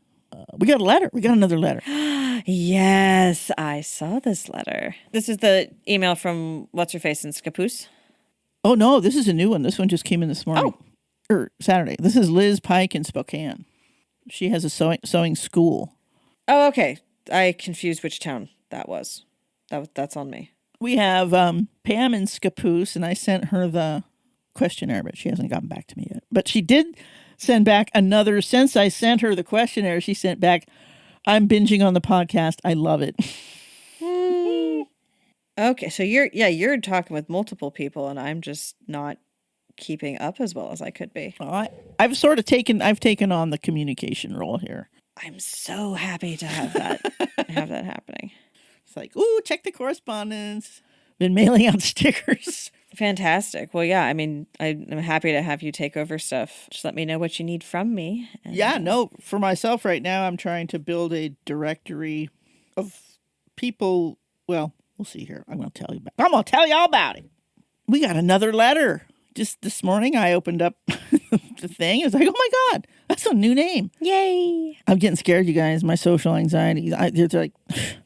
We got a letter. We got another letter. Yes, I saw this letter. This is the email from What's-Her-Face in Scappoose. Oh, no, this is a new one. This one just came in this morning. Or Saturday. This is Liz Pike in Spokane. She has a sewing school. Oh, okay. I confused which town that was. That's on me. We have Pam in Scappoose, and I sent her the questionnaire, but she hasn't gotten back to me yet. But she did send back another. Since I sent her the questionnaire, she sent back, I'm binging on the podcast. I love it. Okay, so you're talking with multiple people, and I'm just not keeping up as well as I could be. I've taken on the communication role here. I'm so happy to have that happening. It's like, ooh, check the correspondence. Been mailing out stickers. Fantastic. Well, yeah, I mean, I'm happy to have you take over stuff. Just let me know what you need from me. For myself right now, I'm trying to build a directory of people. Well, we'll see here. I'm going to tell you all about it. We got another letter. Just this morning, I opened up the thing. I was like, oh my God, that's a new name. Yay. I'm getting scared, you guys. My social anxiety. It's like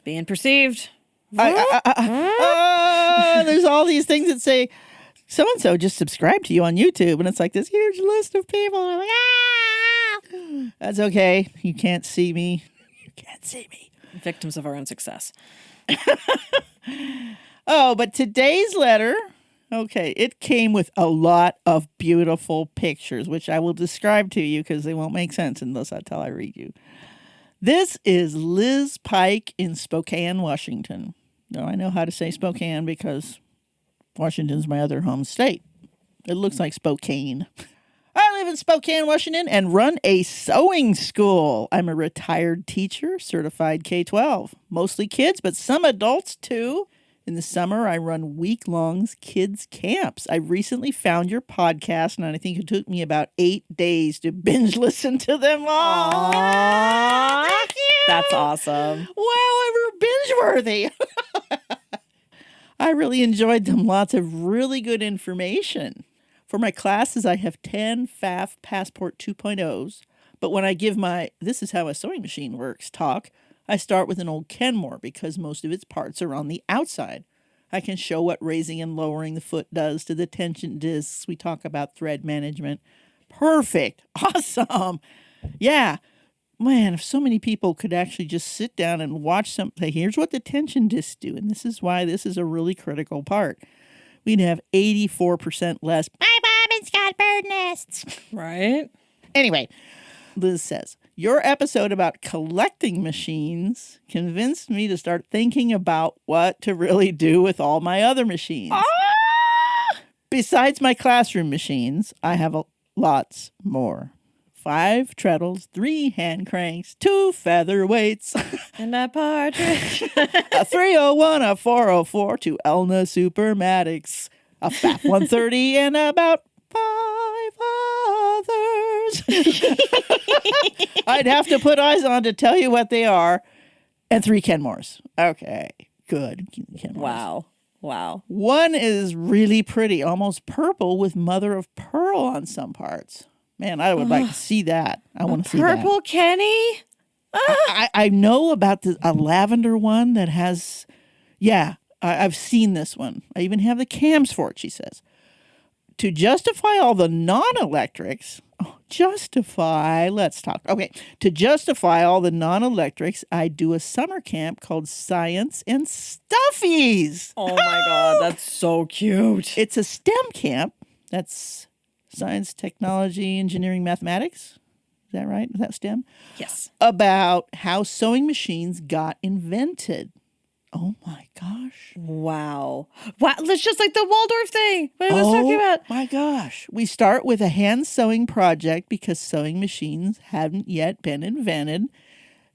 being perceived. There's all these things that say, so-and-so just subscribed to you on YouTube. And it's like this huge list of people. I'm like, that's okay. You can't see me. Victims of our own success. Oh, but today's letter, okay, it came with a lot of beautiful pictures, which I will describe to you because they won't make sense until I read you. This is Liz Pike in Spokane, Washington. Now, I know how to say Spokane because Washington's my other home state. It looks like Spokane. I live in Spokane, Washington, and run a sewing school. I'm a retired teacher, certified K-12. Mostly kids, but some adults too. In the summer, I run week-long kids camps. I recently found your podcast, and I think it took me about 8 days to binge listen to them all. Aww. Thank you. That's awesome. Wow, we're binge-worthy. I really enjoyed them. Lots of really good information. For my classes, I have 10 FAF Passport 2.0s, but when I give my "this is how a sewing machine works" talk, I start with an old Kenmore because most of its parts are on the outside. I can show what raising and lowering the foot does to the tension discs. We talk about thread management. Perfect. Awesome. Yeah. Man, if so many people could actually just sit down and watch something, here's what the tension discs do, and this is why this is a really critical part. We'd have 84% less "my bobbins got bird nests." Right? Anyway, Liz says, your episode about collecting machines convinced me to start thinking about what to really do with all my other machines. Besides my classroom machines, I have lots more. 5 treadles, 3 hand cranks, 2 featherweights, and a partridge, a 301, a 404, 2 Elna Supermatics, a FAF 130, and about 5 others. I'd have to put eyes on to tell you what they are, and 3 Kenmores. Okay, good. Kenmores. Wow. One is really pretty, almost purple with mother of pearl on some parts. Man, I would like to see that. I want to see that. Purple Kenny? I know about a lavender one that has, I've seen this one. I even have the cams for it, she says. To justify all the non-electrics, To justify all the non-electrics, I do a summer camp called Science and Stuffies. Oh my God, that's so cute. It's a STEM camp. That's science, technology, engineering, mathematics. Is that right? Is that STEM? Yes. About how sewing machines got invented. Oh my gosh. Wow. That's just like the Waldorf thing. What I was talking about. Oh my gosh. We start with a hand sewing project because sewing machines hadn't yet been invented.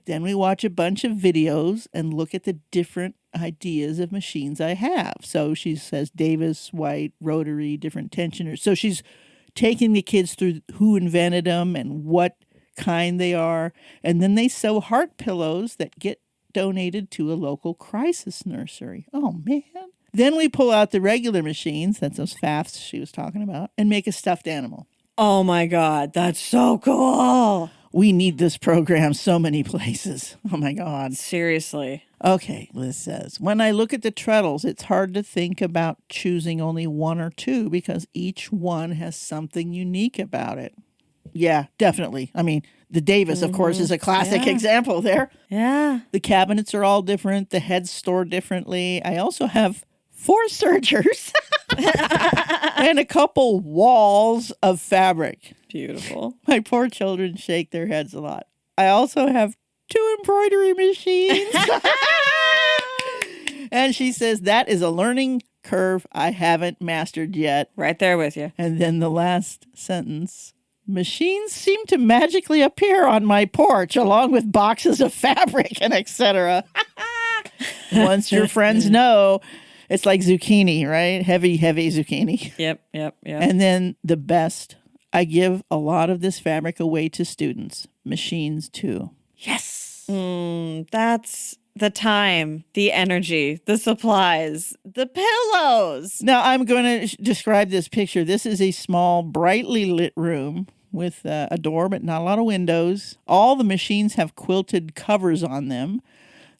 Then we watch a bunch of videos and look at the different ideas of machines I have. So she says Davis, White, rotary, different tensioners. So she's taking the kids through who invented them and what kind they are. And then they sew heart pillows that get donated to a local crisis nursery. Oh, man. Then we pull out the regular machines, that's those FAFs she was talking about, and make a stuffed animal. Oh my God, that's so cool. We need this program so many places. Oh my God. Seriously. Okay, Liz says, when I look at the treadles, it's hard to think about choosing only one or two because each one has something unique about it. Yeah, definitely. I mean, the Davis, of course, is a classic example there. Yeah. The cabinets are all different. The heads store differently. I also have 4 sergers and a couple walls of fabric. Beautiful. My poor children shake their heads a lot. I also have 2 embroidery machines. And she says, that is a learning curve I haven't mastered yet. Right there with you. And then the last sentence, machines seem to magically appear on my porch along with boxes of fabric and etc. Once your friends know, it's like zucchini, right? Heavy, heavy zucchini. Yep. And then the best, I give a lot of this fabric away to students. Machines too. Yes. That's the time, the energy, the supplies, the pillows. Now I'm going to describe this picture. This is a small, brightly lit room with a door, but not a lot of windows. All the machines have quilted covers on them.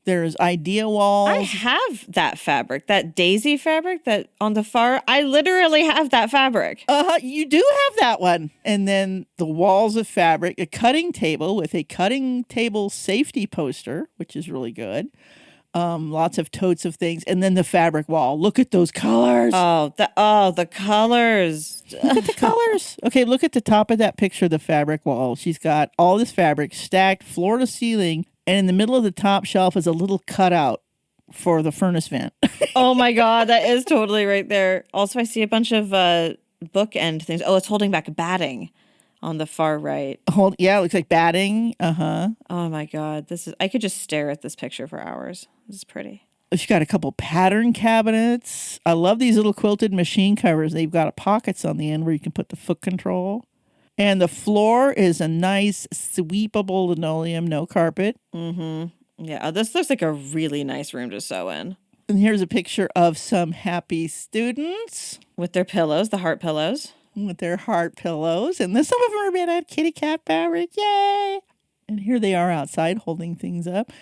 There's Idea walls. I have that fabric, that daisy fabric that on the far, I literally have that fabric. You do have that one. And then the walls of fabric, a cutting table with a cutting table safety poster, which is really good. Lots of totes of things. And then the fabric wall. Look at those colors. The colors. Look at the colors. Okay, look at the top of that picture of the fabric wall. She's got all this fabric stacked floor to ceiling. And in the middle of the top shelf is a little cutout for the furnace vent. Oh my God, that is totally right there. Also, I see a bunch of bookend things. Oh, it's holding back batting on the far right. Yeah, it looks like batting. Oh my God, I could just stare at this picture for hours. This is pretty. She's got a couple pattern cabinets. I love these little quilted machine covers. They've got pockets on the end where you can put the foot control. And the floor is a nice sweepable linoleum, no carpet. Mm-hmm. Yeah, this looks like a really nice room to sew in. And here's a picture of some happy students. With their pillows, the heart pillows. With their heart pillows. And then some of them are made out of kitty cat fabric. Yay! And here they are outside holding things up.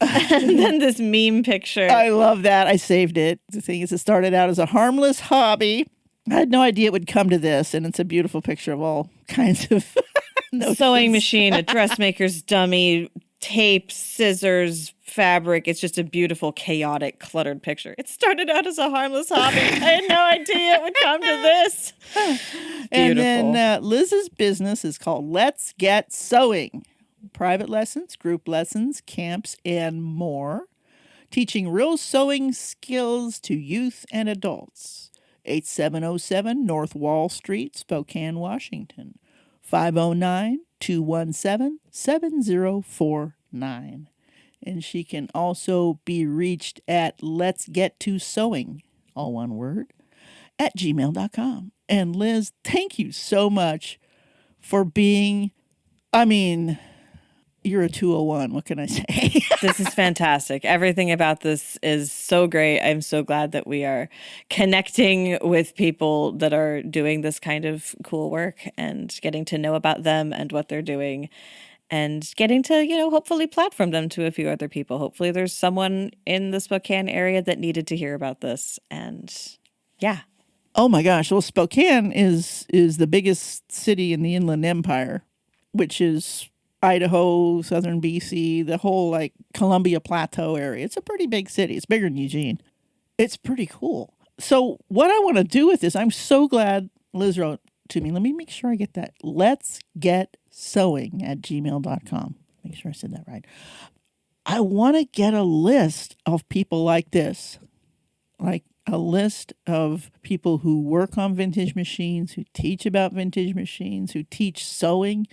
And then this meme picture. I love that. I saved it. The thing is, it started out as a harmless hobby. I had no idea it would come to this, and it's a beautiful picture of all kinds of sewing machine, a dressmaker's dummy, tape, scissors, fabric. It's just a beautiful, chaotic, cluttered picture. It started out as a harmless hobby. I had no idea it would come to this. And then Liz's business is called Let's Get Sewing. Private lessons, group lessons, camps, and more. Teaching real sewing skills to youth and adults. 8707 North Wall Street, Spokane, Washington. 509-217-7049. And she can also be reached at Let's Get to Sewing, all one word, at gmail.com. And Liz, thank you so much for being, you're a 201. What can I say? This is fantastic. Everything about this is so great. I'm so glad that we are connecting with people that are doing this kind of cool work and getting to know about them and what they're doing and getting to, hopefully platform them to a few other people. Hopefully there's someone in the Spokane area that needed to hear about this. And yeah. Oh my gosh. Well, Spokane is the biggest city in the Inland Empire, which is Idaho, southern BC, the whole Columbia Plateau area. It's a pretty big city. It's bigger than Eugene. It's pretty cool. So what I want to do with this, I'm so glad Liz wrote to me. Let me make sure I get that. Let's get sewing at gmail.com. Make sure I said that right. I want to get a list of people like this, like a list of people who work on vintage machines, who teach about vintage machines, who teach sewing,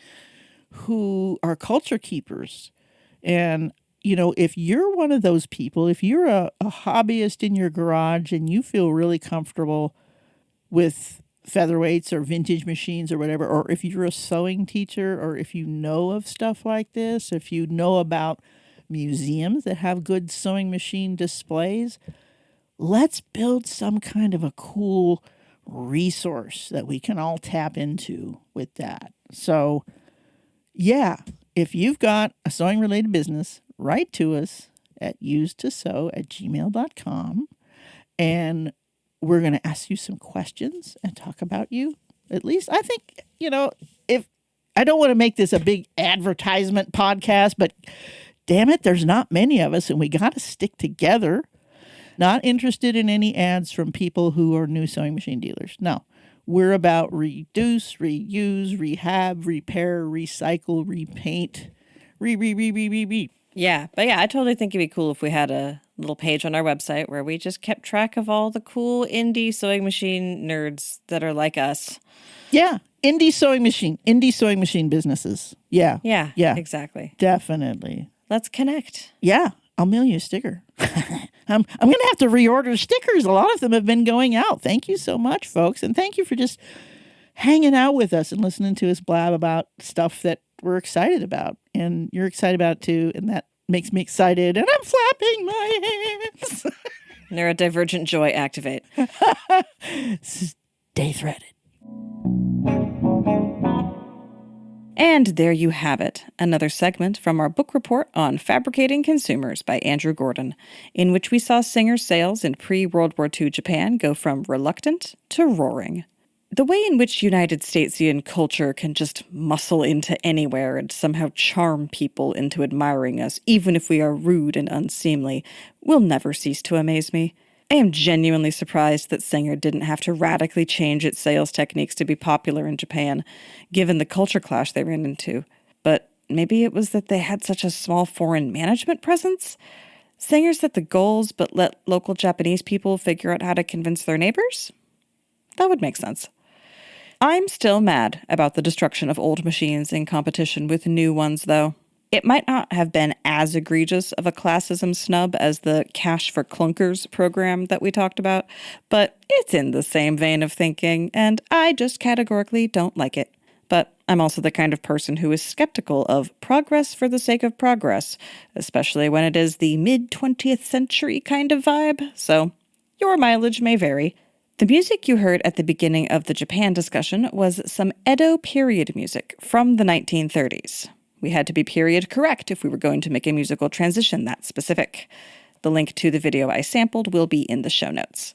who are culture keepers, And, if you're one of those people, if you're a hobbyist in your garage and you feel really comfortable with featherweights or vintage machines or whatever, or if you're a sewing teacher, or if you know of stuff like this, if you know about museums that have good sewing machine displays, let's build some kind of a cool resource that we can all tap into with that. So, yeah, if you've got a sewing related business, write to us at usedtosew@gmail.com, and we're going to ask you some questions and talk about you. At least I think, if I don't want to make this a big advertisement podcast, but damn it, there's not many of us and we got to stick together. Not interested in any ads from people who are new sewing machine dealers. No, we're about reduce, reuse, rehab, repair, recycle, repaint, re. Yeah, but I totally think it'd be cool if we had a little page on our website where we just kept track of all the cool indie sewing machine nerds that are like us. Yeah, indie sewing machine businesses. Yeah, exactly. Definitely. Let's connect. Yeah, I'll mail you a sticker. I'm going to have to reorder stickers. A lot of them have been going out. Thank you so much, folks. And thank you for just hanging out with us and listening to us blab about stuff that we're excited about. And you're excited about it too. And that makes me excited. And I'm flapping my hands. Neurodivergent joy activate. Stay threaded. And there you have it, another segment from our book report on Fabricating Consumers by Andrew Gordon, in which we saw Singer sales in pre-World War II Japan go from reluctant to roaring. The way in which United Statesian culture can just muscle into anywhere and somehow charm people into admiring us, even if we are rude and unseemly, will never cease to amaze me. I am genuinely surprised that Singer didn't have to radically change its sales techniques to be popular in Japan, given the culture clash they ran into. But maybe it was that they had such a small foreign management presence? Singer set the goals, but let local Japanese people figure out how to convince their neighbors? That would make sense. I'm still mad about the destruction of old machines in competition with new ones, though. It might not have been as egregious of a classism snub as the Cash for Clunkers program that we talked about, but it's in the same vein of thinking, and I just categorically don't like it. But I'm also the kind of person who is skeptical of progress for the sake of progress, especially when it is the mid-20th century kind of vibe, so your mileage may vary. The music you heard at the beginning of the Japan discussion was some Edo period music from the 1930s. We had to be period correct if we were going to make a musical transition that specific. The link to the video I sampled will be in the show notes.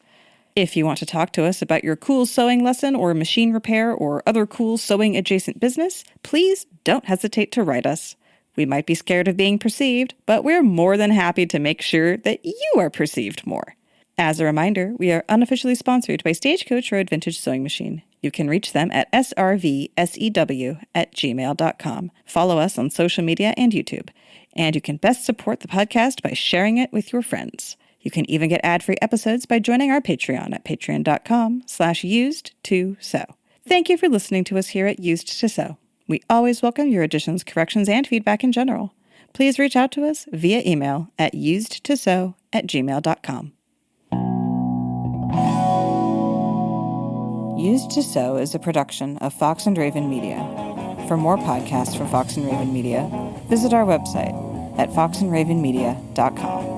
If you want to talk to us about your cool sewing lesson or machine repair or other cool sewing adjacent business, please don't hesitate to write us. We might be scared of being perceived, but we're more than happy to make sure that you are perceived more. As a reminder, we are unofficially sponsored by Stagecoach Road Vintage Sewing Machine. You can reach them at srvsew@gmail.com. Follow us on social media and YouTube. And you can best support the podcast by sharing it with your friends. You can even get ad-free episodes by joining our Patreon at patreon.com/used2sew. Thank you for listening to us here at Used to Sew. We always welcome your additions, corrections, and feedback in general. Please reach out to us via email at usedtosew@gmail.com. Used to Sew is a production of Fox and Raven Media. For more podcasts from Fox and Raven Media, visit our website at foxandravenmedia.com.